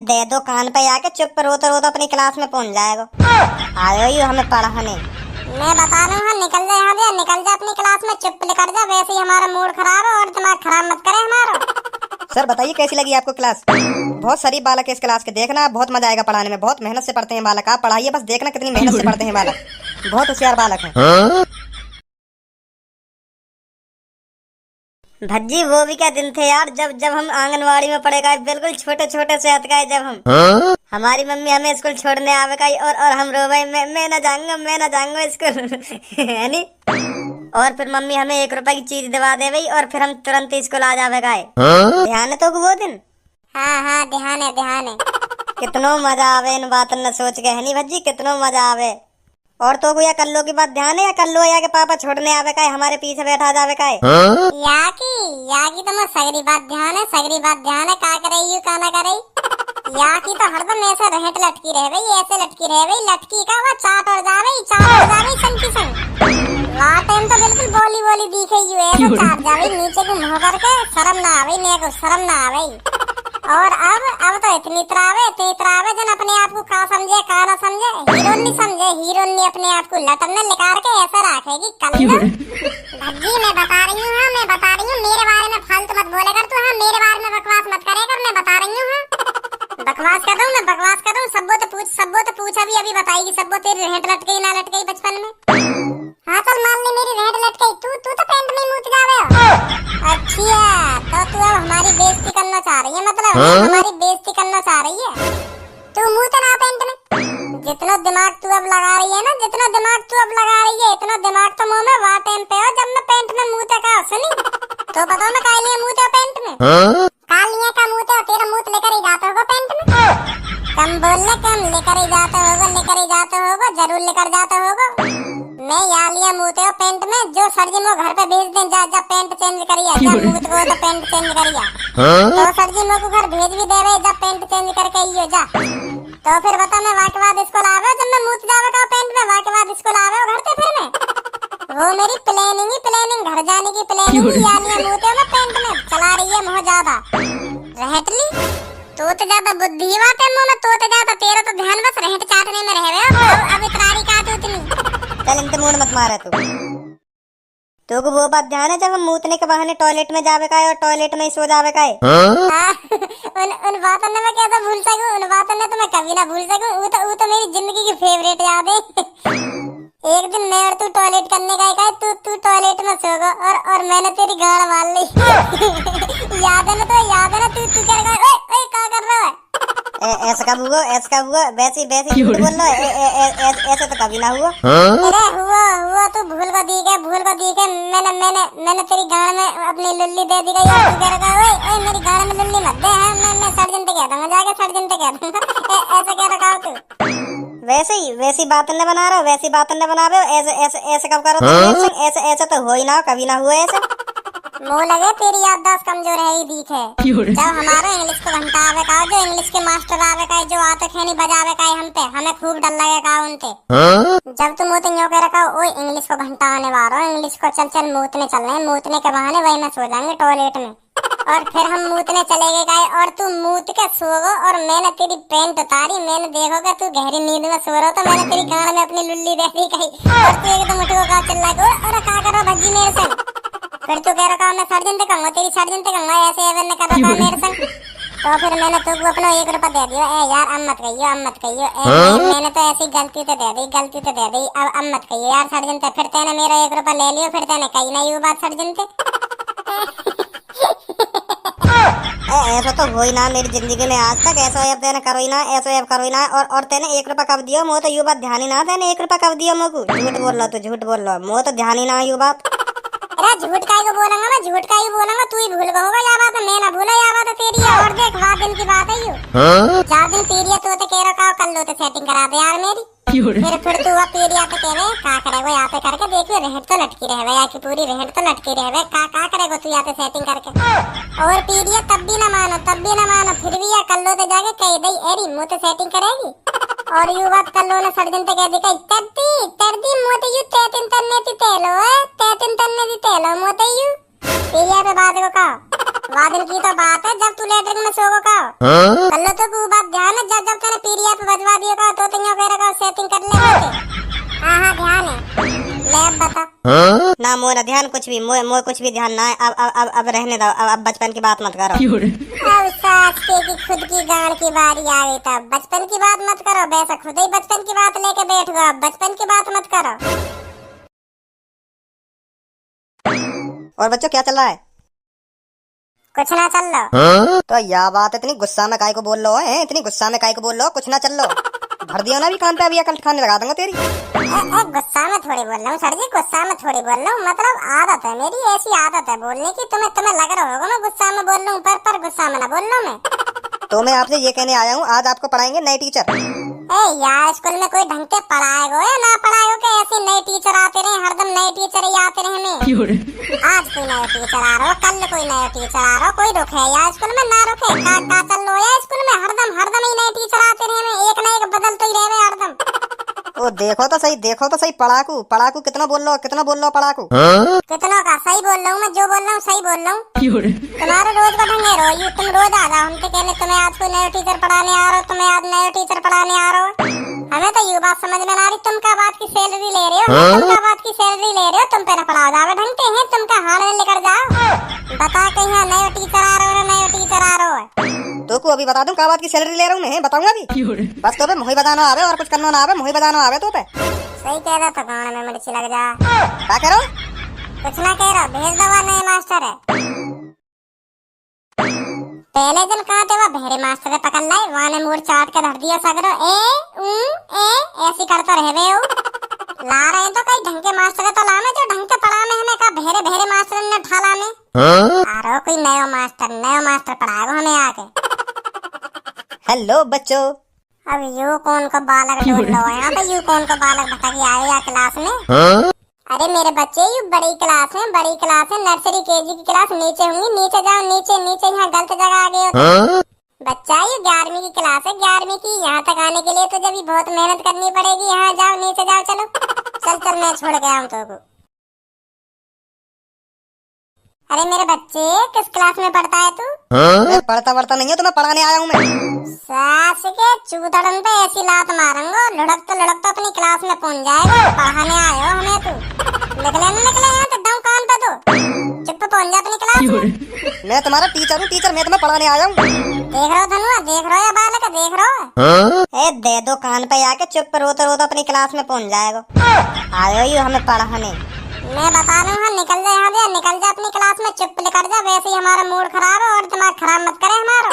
दे दो कान पे आके चुप रोता रोता अपनी क्लास में पहुंच जाएगा। आयो यू हमें पढ़ाने। मैं बता रहा हूँ निकल जा यहाँ से, निकल जा अपनी क्लास में, चुप लेकर जा, वैसे ही हमारा मूड खराब है और दिमाग खराब मत करे हमारा। सर बताइए कैसी लगी आपको क्लास? बहुत शरीफ बालक है इस क्लास के, देखना आप बहुत मजा आएगा पढ़ाने में, बहुत मेहनत से पढ़ते हैं बालक, आप पढ़ाइए बस, देखना कितनी मेहनत से पढ़ते हैं बालक, बहुत होशियार बालक है। भज्जी वो भी क्या दिन थे यार, जब जब हम आंगनवाड़ी में पढ़े गए, बिल्कुल छोटे छोटे से हथ गए जब हम, हमारी मम्मी हमें स्कूल छोड़ने आवे गई और हम रो भाई मैं ना जाऊंगा स्कूल है नी। और फिर मम्मी हमें 1 रुपए की चीज दिवा दे गई और फिर हम तुरंत स्कूल आ जावे गए। ध्यान है तो वो दिन? हाँ ध्यान है। कितनो मजा आवे इन बातन न सोच के, है नी भज्जी, कितनो मजा आवे। और तो को या कल्लो की बात ध्यान है, या कल्लो या के पापा छोड़ने आवे का हमारे पीछे बैठा जावे का याकी तो मैं सगरी बात ध्यान है, का करे यू का ना करे। याकी तो हरदम ऐसे रहट लटकी रह गई, ऐसे लटकी रह गई, लटकी का वो चाट और जावे संग वहाँ टाइम तो बिल्कुल बोली दिखे यू ऐसे चाट जावे नीचे को मुँह करके, शर्म ना आवे ने को, शर्म ना आवे। और अब तो इतनी त्रावे जन अपने आप को का समझे का ना समझे, हीरोइन नहीं समझे, हीरोइन नहीं अपने आप को लटन निकाल के ऐसा रखेगी कल। भज्जी मैं बता रही हूँ, मेरे बारे में फालतू मत बोले कर तू, हाँ मेरे बारे में बकवास मत करे कर, मैं बता रही हूँ। बकवास कर रहा हूँ, सबको तो पूछ अभी बताएगी, सबको तेरी रहट लट गई ना लट गई बचपन में। हाँ चल मान ले मेरी रहट लट गई, तू तो पैंट में मुँह जावे। अच्छा तो तू अब हमारी बेइज्जती करना चाह रही है, मतलब हमारी बेइज्जती करना चाह रही है। तू मुँह तो ना पैंट में, जितना दिमाग तू अब लगा रही है ना, इतना दिमाग तो मुँह में वहाँ टाइम पे हो जब मैं पैंट में मुँह तक सुनी। तो बताओ मैं काहे लिए मुँह तो पैंट में, कालिया का मुँह तो तेरा मुँह लेकर ही जाता होगा पैंट में। कम बोलने कम, लेकर ही जाता होगा, जरूर लेकर जाता होगा। मैं यहाँ लिया मुँह तो पैंट में, जो सर जी घर पे भेज दे, जा पेंट चेंज करिया, जा मुँह को तो पेंट चेंज करिया। तो सर जी को घर भेज भी दे रहे, जा पेंट चेंज करके आइयो जा। तो फिर बता मैं वहाँ के बाद स्कूल आवे, जब मैं मुँह जावे का पेंट में, वहाँ के बाद स्कूल आवे घर से फिर मैं, वो मेरी प्लानिंग घर जाने की प्लानिंग, यहाँ लिया मुँह तो मैं पेंट में चला रही है बहुत ज्यादा रहटली। तो ज्यादा बुद्धि बात है मुँह में, तो ज्यादा तेरा तो ध्यान बस रहट चाटने में रह रहे हो, अब इतरारी का तू इतनी। चल इनते मूड मत मारा तो को वो बात ध्यान है जब हम मूतने के बहाने टॉयलेट में जावे का और टॉयलेट में ही सो जावे का उन बातों ने मैं कैसे भूल सकूं, उन बातों ने तो मैं कभी ना भूल सकूं, वो तो मेरी जिंदगी की फेवरेट याद है। एक दिन मैं और तू टॉयलेट करने गए, तू टॉयलेट में सो गया और मैंने तेरी गाड़ मार ली। याद है ना तू क्या कर रहा है, क्या कर रहा है? ऐसा कब हुआ? वैसे झूठ बोल रहा है, ऐसे तो कभी ना हुआ। अरे हुआ तू भूल को दी के मैंने तेरी गाड़ में अपनी लुल्ली दे दी गई और तू कह रहा है ओए मेरी गाड़ में लुल्ली मत दे, मैं सर्जन पे कहता हूं, जाके सर्जन पे कहता हूं। ऐसा क्या रखा तू? वैसी बात न बना रहे हो, ऐसे कब करो तुम? ऐसे तो हो ही ना, कभी ना हुआ ऐसे। मुँह लगे तेरी याददाश्त कमजोर है ही दिख है। जब हमारा इंग्लिश को घंटा आवे का, जो इंग्लिश के मास्टर आवे का, जो आते खेनी बजावे का हम पे, हमें खूब डर लगे का उनते। जब तुम मुँह न्यों कह रखा ओ इंग्लिश को घंटा आने वाला, इंग्लिश को चल मूतने चल रहे, मूतने के बहाने वही में सो जाएंगे टॉयलेट में। और फिर हम मूतने चले गए और तू मूत के सो गो और मैंने तेरी पैंट उतारी, मैंने देखोगे तू गहरी नींद में सो रहा, तो मैंने तेरी गाड़ में अपनी लुल्ली दे दी कही और तू एकदम उठ का चिल्ला गो अरे क्या कर रहा भज्जी मेरे संग? फिर तू कह रहा मैं सर्जन तक कहूँगा, तेरी सर्जन तक कहूँगा, ऐसे एवन कर रहा था मेरे संग। तो फिर मैंने तुझको अपना 1 रुपया दे दिया, ए यार अब मत कहियो, मैंने तो ऐसी गलती तो दे दी, अब मत कहियो यार सर्जन थे। फिर तेने मेरा 1 रुपया ले लियो, फिर तेने कही ना ये बात सर्जन थे। ऐसा तो हो ही ना मेरी जिंदगी में आज तक, ऐसा अब तेने करो ही ना। और तेने 1 रुपया कब दियो? मुझे तो यू बात ध्यान ही ना, तेने 1 रुपया कब दियो मुझको? झूठ बोल रहा, मुझे तो ध्यान ही ना यू बात। अरे झूठ का ही बोलूंगा, तू ही भूल गया या बात मैं ना भूला, या बात तेरी है। और देख वाह दिन की बात है यू, 4 दिन पीरियड तो कह रखा कल लो तो सेटिंग करा दे यार मेरी। फिर तू अब पीरियड पे कह रहे का करेगो यहाँ पे करके, देखियो रहट तो लटकी रहे या की पूरी रहट तो लटकी रहे, का करेगो तू यहाँ पे सेटिंग करके? और पीरियड तब भी ना मानो, फिर भी या कल लो तो जाके कह दई एरी मुँह तो सेटिंग करेगी। और यू बात कल लो ना सर्जन पे कह दी तरदी मोते यू तेतिन तन्ने ती तेलो मोते यू पीरियड पे बात को कहो, वादन की तो बात है जब तू लेटरिन में सो को कहो। कल लो तो बात ध्यान ऐप बजवा दियो का तो तिंगा कह रहा सेटिंग कर ले होते। हाँ ध्यान है। ले अब बता। ना मोरा ध्यान कुछ भी मोर कुछ भी ध्यान ना है। अब रहने दो। अब बचपन की बात मत करो। अब सास के की खुद की गाड़ की बारी आ गई तब बचपन की बात मत करो। वैसा खुद ही बचपन की बात लेके बैठ गो। अब बचपन की बात मत करो। और बच्चों क्या चल रहा है? कुछ ना चल लो। तो यह बात इतनी गुस्सा में काहे को बोल लो है? इतनी गुस्सा में काहे को बोल लो? कुछ ना चल लो। भर दियो ना भी कान पे। अभी अकल खाने लगा दूंगा तेरी। गुस्सा में थोड़ी बोल रहा हूँ सर जी। गुस्सा में थोड़ी बोल रहा हूँ। मतलब आदत है मेरी। ऐसी आदत है बोलने की। तुम्हें लग रहा होगा मैं गुस्सा में बोल रहा हूँ। पर गुस्सा में ना बोल रहा हूँ मैं। तो मैं आपसे ये कहने आया हूँ, आज आपको पढ़ाएंगे नए टीचर। यार स्कूल में कोई ढंग से पढ़ाएगा या ना पढ़ाएगा कि ऐसे नए टीचर आते रहे? हरदम नए टीचर ही आते रहे हमें। आज कोई नया टीचर आ रहा हो, कल कोई नया टीचर आ रहा हो। कोई रोके यार स्कूल में? ना रोके। का चल लो यार स्कूल में। हरदम ही नए टीचर आते रहे हमें। एक ना एक बदलते ही रहे हरदम। ओ देखो तो सही पढ़ाकू कितना बोल लो पढ़ाकू। कितना का सही बोल रहा हूँ मैं। जो बोल रहा हूँ सही बोल रहा हूँ। तुम्हारे रोज का ढंग है रो। तुम रोज आ जाओ हमसे कहने तुम्हें आज कोई नया टीचर पढ़ाने आ रहा हो। तुम्हें आज नया टीचर पढ़ाने आ रहा हो। हमें तो ये बात समझ में ना रही। तुम का बात की सैलरी ले रहे हो? तुम का बात की सैलरी ले रहे हो? तुम पे ना पढ़ाओ जाओ ढंग से हैं। तुम का हाथ में लेकर जाओ। बता कहीं यहाँ नया टीचर आ रहा हो। नया टीचर आ रहा हो तो को अभी बता दूं का बात की सैलरी ले रहा हूँ मैं? बताऊंगा अभी। बस तो पे मुही बताना आवे और कुछ करना ना आवे। मुही बताना आवे तो पे। सही कह रहा था। गाँव में मिर्ची लग जा। क्या कह रहा हूँ? कुछ ना कह रहा। भेज दवा नए मास्टर है। पहले दिन कहा थे वह भेड़े मास्टर ने पकड़ लाए। वहाँ ने मूड चाट के धर दिया सगरो। ऐसी करता रहे हो। ला रहे हैं तो कई ढंग के मास्टर तो लामे जो ढंग से पढ़ा में हमें का भेड़े मास्टर ने ढाला में। आ रहा कोई नया मास्टर पढ़ाएगा हमें आके। हेलो बच्चों। अब यू कौन को बालक ढूंढ लो यहाँ पे। यू कौन को बालक भटक आए या क्लास में? अरे मेरे बच्चे यू बड़ी क्लास है। नर्सरी केजी की क्लास नीचे होंगी। नीचे जाओ नीचे यहाँ गलत जगह आ गए हो। बच्चा ये 11वीं की क्लास है। 11वीं की। यहाँ तक आने के लिए तो जब बहुत मेहनत करनी पड़ेगी। यहाँ जाओ नीचे जाओ। चलो चल मैं छोड़ गया हूँ तो। अरे मेरे बच्चे किस क्लास में पढ़ता है तू? मैं पढ़ता नहीं है तो मैं पढ़ाने आया हूँ मैं। सास के चूतड़न पे ऐसी लात मारूंगा लुढ़क तो अपनी क्लास में पहुंच जाएगा। पढ़ाने आए हो हमें तू। निकले यहाँ तो दम कान पे तू। चुप पहुंच जा अपनी क्लास में। मैं तुम्हारा टीचर हूँ। मैं तुम्हें पढ़ाने आया हूँ। देख रहे हो धनुआ? देख रहे हो या बालक? देख रहे हो? दे दो कान पे आके चुप रोते अपनी क्लास में पहुंच जाएगा। आयो यू हमें पढ़ाने। मैं बता रहा हूँ निकल जा यहाँ से। निकल जा अपनी क्लास में। चुप लेकर जा। वैसे ही हमारा मूड खराब है और दिमाग खराब मत करे हमारा।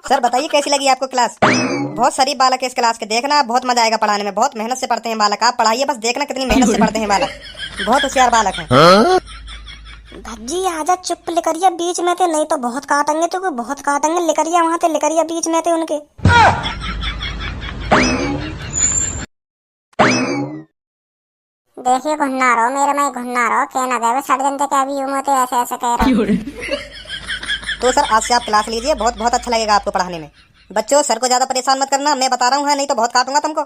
सर बताइए कैसी लगी आपको क्लास? बहुत सारी बालक है इस क्लास के। देखना बहुत मजा आएगा पढ़ाने में। बहुत मेहनत से पढ़ते हैं बालक। आप पढ़ाइए बस। देखना कितनी मेहनत से पढ़ते हैं बालक। बहुत होशियार बालक है। भज्जी आजा चुप लेकरिया बीच में थे। नहीं तो बहुत काटेंगे तो बहुत काटेंगे। लेकरिया वहाँ थे। लेकरिया बीच में थे उनके। देखिए घुन्ना रहो मेरे में घुन्ना रहो। कहना देवे षड्यंत्र के अभी यूं ऐसे कह रहा हूं। तो सर आज से आप क्लास लीजिए। बहुत अच्छा लगेगा आपको पढ़ाने में। बच्चों सर को ज्यादा परेशान मत करना। मैं बता रहा हूँ नहीं तो बहुत काटूंगा तुमको।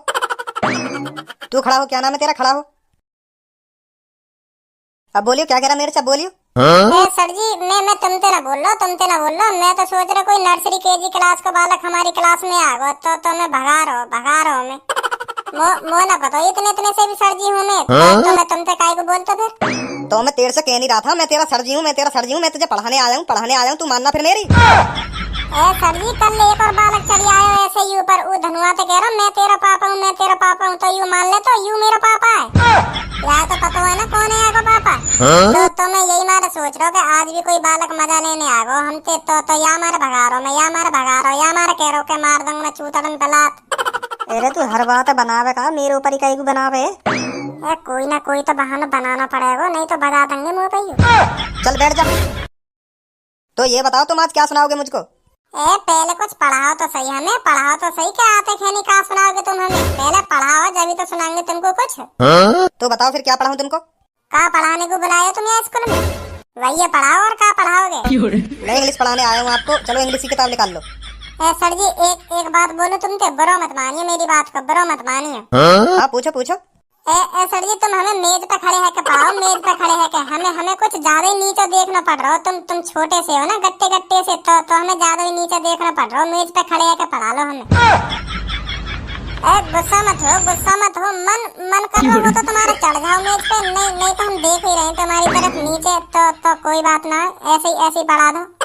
तू खड़ा हो। क्या नाम है तेरा? खड़ा हो। अब बोलियो क्या कह रहा मेरे से? बोलियो। सर जी मैं तुमसे ना बोल लो। मैं तो सोच रहा कोई नर्सरी केजी क्लास का बालक हमारी क्लास में आ गो तो मैं भगा रहा हूँ मैं। मो ना पता इतने से भी सर जी हूँ मैं। तो मैं तुमसे काय को बोलता फिर? तो मैं तेरे से कह नहीं रहा था। मैं तेरा सर जी हूँ। मैं तुझे पढ़ाने आया हूँ। तू मानना फिर मेरी। सर जी कल एक और बालक चढ़ी आयो ऐसे ही ऊपर। वो धनुआ तो कह रहा मैं तेरा पापा हूँ। तो यू मान ले तो यू मेरा पापा है। यार तो पता है ना कौन है आपका पापा? तो मैं यही मारे सोच रहा हूँ कि आज भी कोई बालक मजा लेने आ गो हमसे। तो या मारे भगा रहा या मारे कह रहा के मार दूंगा मैं चूतड़न पलात। अरे तू हर बात बनावे का मेरे ऊपर ही कहीं को बनावे। कोई ना कोई तो बहाना बनाना पड़ेगा नहीं तो बजा देंगे मुँह पे। चल बैठ जा। तो ये बताओ तुम आज क्या सुनाओगे मुझको? पहले कुछ पढ़ाओ तो सही। हमें पढ़ाओ तो सही। क्या आते खेनी का सुनाओगे तुम हमें? पहले पढ़ाओ जब तो सुनाएंगे तुमको कुछ। तो बताओ फिर क्या पढ़ाऊं तुमको? का पढ़ाने को बुलाया तुम यहाँ स्कूल में? वही पढ़ाओ और का पढ़ाओगे? मैं इंग्लिश पढ़ाने आया हूँ आपको। चलो इंग्लिश की किताब निकाल लो। सर जी एक बात बोलो तुमसे। बुरा मत मानिए मेरी बात को। बुरा मत मानिए। हाँ पूछो। सर जी तुम हमें मेज पे खड़े है के पढ़ाओ। मेज पे खड़े है के हमें कुछ ज्यादा ही नीचे देखना पड़ रहा हो। तुम छोटे से हो ना गट्टे से। तो हमें ज्यादा ही नीचे देखना पड़ रहा हो। मेज पे खड़े है के पढ़ा लो हमें। गुस्सा मत हो। मन कर रहा हो तो तुम्हारा चढ़ जाओ मेज पे। नहीं नहीं तो हम देख ही रहे हैं तुम्हारी तरफ नीचे। तो कोई बात ना है, ऐसे ही पढ़ा दो।